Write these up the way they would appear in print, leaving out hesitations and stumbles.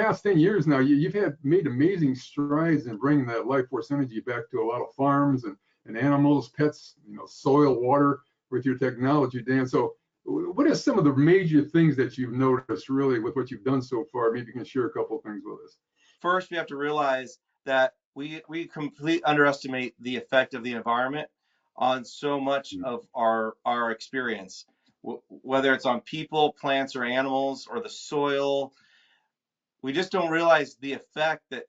past 10 years now, you've made amazing strides in bringing that life force energy back to a lot of farms and animals, pets, soil, water with your technology, Dan. So what are some of the major things that you've noticed really with what you've done so far? Maybe you can share a couple of things with us. First, we have to realize that we completely underestimate the effect of the environment on so much of our experience, whether it's on people, plants, or animals, or the soil. We just don't realize the effect that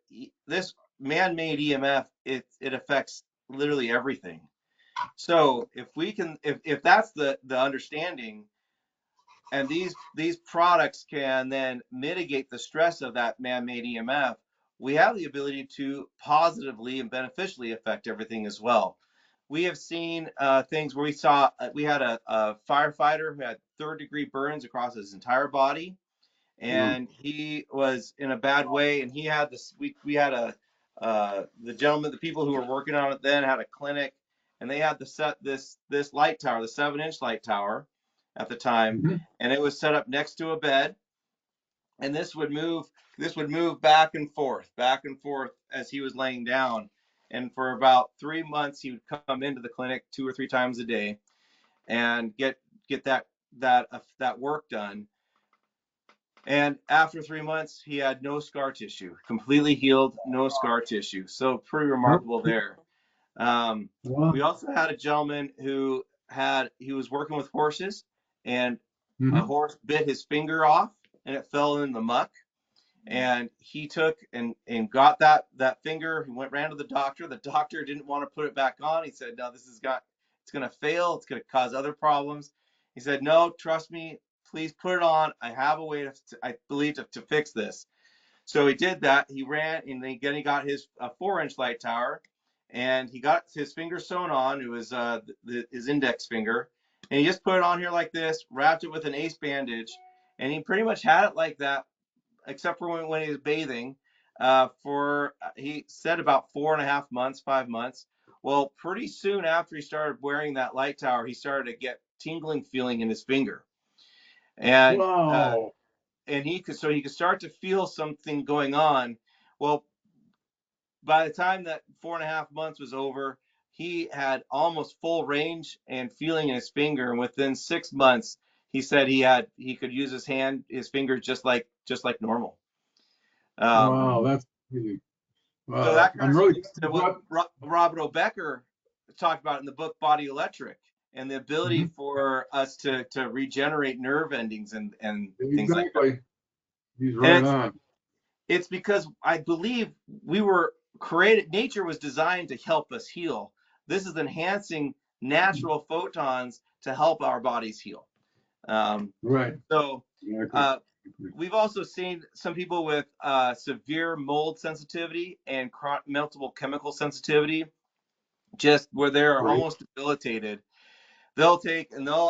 this man-made EMF, it affects literally everything. So if that's the understanding, and these products can then mitigate the stress of that man-made EMF, we have the ability to positively and beneficially affect everything as well. We have seen things where we had a firefighter who had third-degree burns across his entire body, and he was in a bad way, and he had this. We had the people who were working on it then had a clinic, and they had this light tower, the 7-inch light tower at the time, and it was set up next to a bed, and this would move back and forth as he was laying down. And for about 3 months, he would come into the clinic 2 or 3 times a day and get that work done. And after 3 months, he had no scar tissue, completely healed, no scar tissue. So pretty remarkable there. We also had a gentleman who was working with horses, and a horse bit his finger off, and it fell in the muck. And he took and got that finger. He ran to the doctor. The doctor didn't want to put it back on. He said, "No, it's going to fail. It's going to cause other problems." He said, "No, trust me. Please put it on. I have a way I believe to fix this." So he did that. He ran, and then he got his 4-inch light tower, and he got his finger sewn on. It was his index finger, and he just put it on here like this, wrapped it with an ace bandage, and he pretty much had it like that, except for when he was bathing, he said about 4.5 months, 5 months. Well, pretty soon after he started wearing that light tower, he started to get tingling feeling in his finger. And he could start to feel something going on. Well, by the time that 4.5 months was over, he had almost full range and feeling in his finger. And within 6 months, he said he could use his fingers just like normal. Wow, that's amazing. Wow. So that kind of speaks to what Robert O. Becker talked about in the book Body Electric, and the ability for us to regenerate nerve endings and things like that. He's right on. It's because I believe we were created, nature was designed to help us heal. This is enhancing natural photons to help our bodies heal. Right. So we've also seen some people with severe mold sensitivity and multiple chemical sensitivity, just where they're almost debilitated. They'll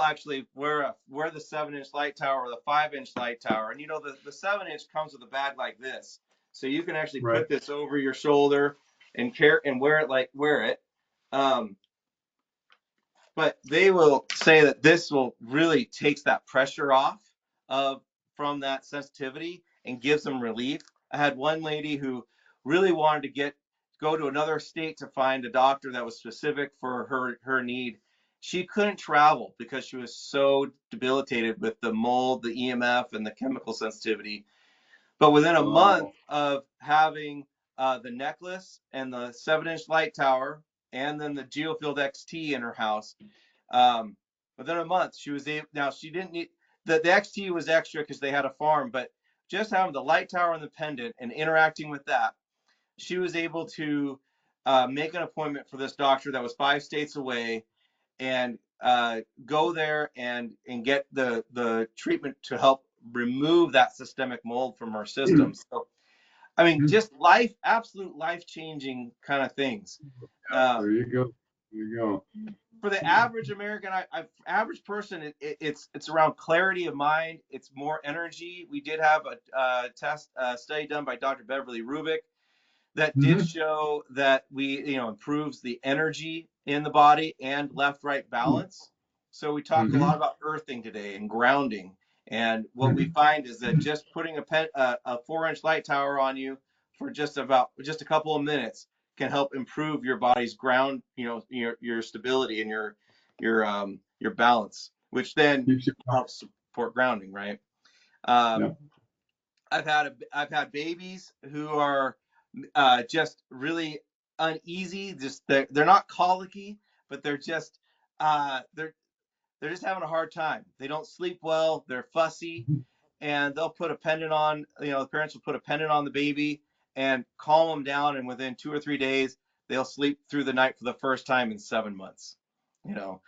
actually wear the 7-inch light tower or the 5-inch light tower. And the 7-inch comes with a bag like this. So you can actually put this over your shoulder and wear it. But they will say that this will really takes that pressure off from that sensitivity and gives them relief. I had one lady who really wanted to go to another state to find a doctor that was specific for her need. She couldn't travel because she was so debilitated with the mold, the EMF, and the chemical sensitivity. But within a month of having the necklace and the 7-inch light tower, and then the Biofield XT in her house, within a month she was able. Now she didn't need the XT was extra because they had a farm, but just having the light tower and the pendant and interacting with that, she was able to make an appointment for this doctor that was 5 states away, and go there and get the treatment to help remove that systemic mold from her system. So, I mean, just absolute life-changing kind of things. There you go. For the average American, average person, it's around clarity of mind. It's more energy. We did have a study done by Dr. Beverly Rubik that did show that improves the energy in the body and left-right balance. So we talked a lot about earthing today and grounding, And what we find is that just putting a 4-inch light tower on you for just a couple of minutes can help improve your body's ground, your stability and your balance, which then helps support grounding, right? Yeah. I've had babies who are just really uneasy. Just they're not colicky, but they're just having a hard time. They don't sleep well. They're fussy, and they'll put a pendant on. The parents will put a pendant on the baby and calm them down, and within 2 or 3 days, they'll sleep through the night for the first time in 7 months. So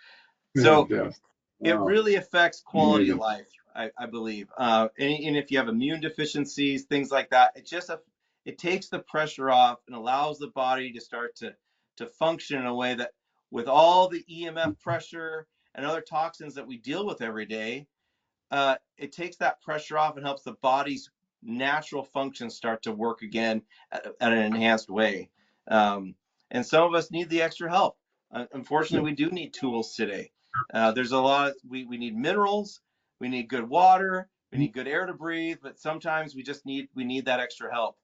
Fantastic. it Wow. really affects quality of Amazing. life, I believe. And if you have immune deficiencies, things like that, it takes the pressure off and allows the body to start to function in a way that, with all the EMF pressure and other toxins that we deal with every day, it takes that pressure off and helps the body's natural functions start to work again at an enhanced way. And some of us need the extra help. Unfortunately, we do need tools today. There's a lot. We need minerals. We need good water. We need good air to breathe. But sometimes we need that extra help.